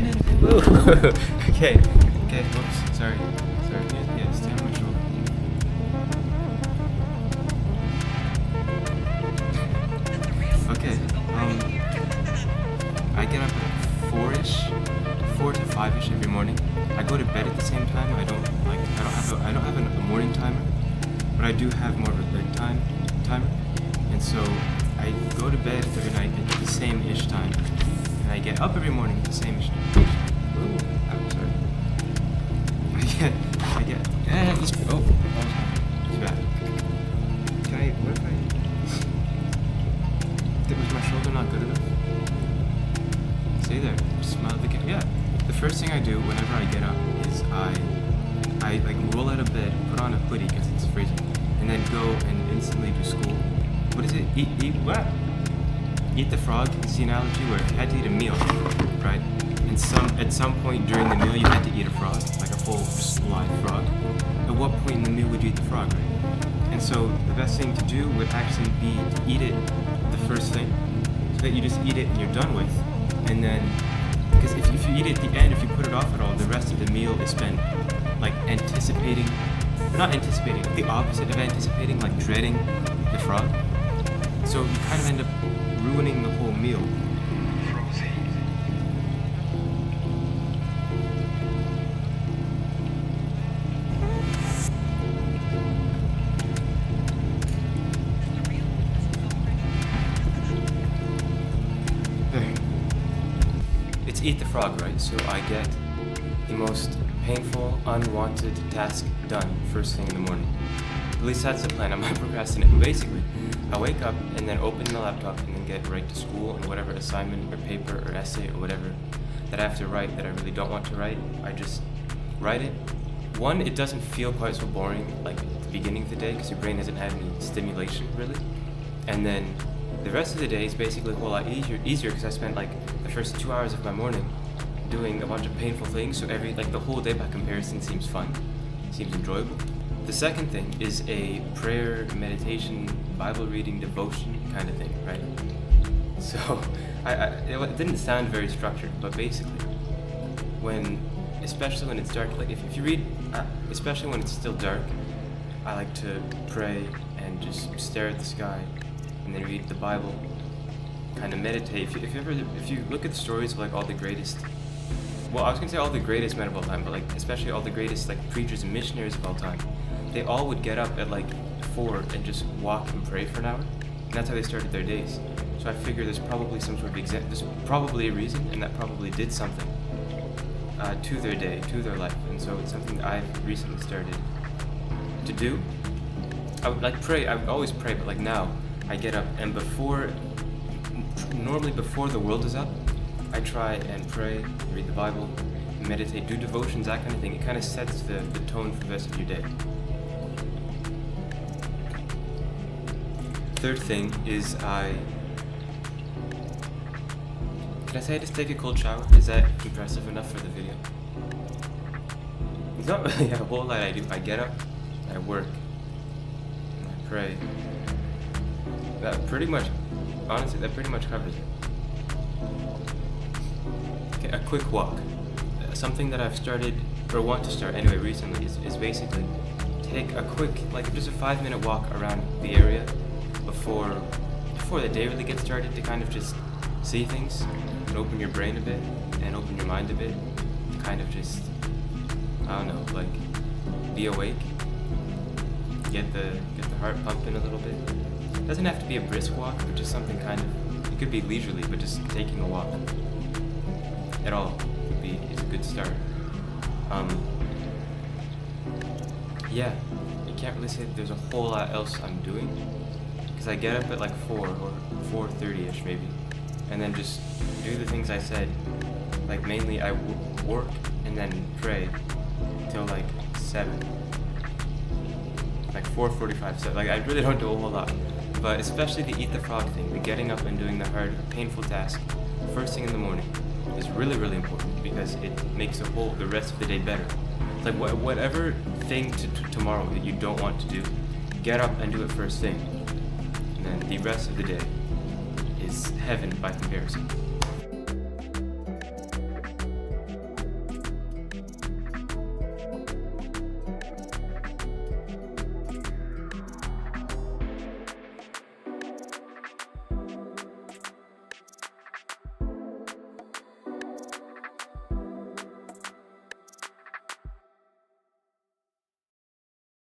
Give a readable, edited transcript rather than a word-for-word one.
Whoa. Okay, whoops, sorry. Yeah, stay on my shoulder. Okay, I get up at 4 to 5ish every morning. I go to bed at the same time. I don't have a morning timer, but I do have more of a bedtime timer. And so I go to bed every night at the same-ish time, and I get up every morning at the same-ish time. Ooh, I'm sorry. He's bad. Was my shoulder not good enough? Stay there, smile at the camera. Yeah. The first thing I do whenever I get up is I like roll out of bed, put on a hoodie because it's freezing, and then go and instantly do school. What is it? Eat what? Eat the frog is the analogy where you had to eat a meal, right? And at some point during the meal you had to eat a frog, like a full just live frog. At what point in the meal would you eat the frog, right? And so the best thing to do would actually be to eat it the first thing, so that you just eat it and you're done with. And then, because if you eat it at the end, if you put it off at all, the rest of the meal is spent like anticipating, not anticipating, the opposite of anticipating, like dreading the frog. So you kind of end up ruining the whole meal. It's eat the frog, right? So I get the most painful, unwanted task done first thing in the morning. At least that's the plan. I'm not procrastinating. Basically, I wake up and then open the laptop and then get right to school and whatever assignment or paper or essay or whatever that I have to write that I really don't want to write, I just write it. One, it doesn't feel quite so boring like at the beginning of the day because your brain hasn't had any stimulation really. And then the rest of the day is basically a whole lot easier because I spent like the first 2 hours of my morning doing a bunch of painful things, so the whole day by comparison seems fun, seems enjoyable. The second thing is a prayer, meditation, Bible reading, devotion kind of thing, right? So it didn't sound very structured, but basically, especially when it's dark, like if you read, especially when it's still dark, I like to pray and just stare at the sky and then read the Bible, kind of meditate. If you look at the stories of like all the greatest, well, I was gonna say all the greatest men of all time, but like especially all the greatest like preachers and missionaries of all time, they all would get up at like 4 and just walk and pray for an hour, and that's how they started their days. So I figure there's probably some sort of there's probably a reason, and that probably did something to their day, to their life, and so it's something that I've recently started to do. I would like pray. I would always pray, but like now, I get up and normally before the world is up, I try and pray, read the Bible, meditate, do devotions, that kind of thing. It kind of sets the tone for the rest of your day. Third thing is can I say I just take a cold shower? Is that impressive enough for the video? It's not really a whole lot I do. I get up, I work, and I pray. That pretty much covers it. Okay, a quick walk. Something that I've started, or want to start anyway recently, is basically take a quick, like just a 5-minute walk around the area before the day really gets started, to kind of just see things and open your brain a bit and open your mind a bit, to kind of just, I don't know, like be awake, get the heart pumping a little bit. It doesn't have to be a brisk walk, but just something kind of, it could be leisurely, but just taking a walk at all is a good start. Yeah, you can't really say that there's a whole lot else I'm doing, because I get up at like 4 or 4:30ish maybe, and then just do the things I said. Like mainly I work and then pray till like 7, like 4:45. So like I really don't do a whole lot, but especially the eat the frog thing, the getting up and doing the hard, painful task first thing in the morning is really, really important, because it makes the rest of the day better. It's like whatever thing tomorrow that you don't want to do, get up and do it first thing, and then the rest of the day is heaven by comparison.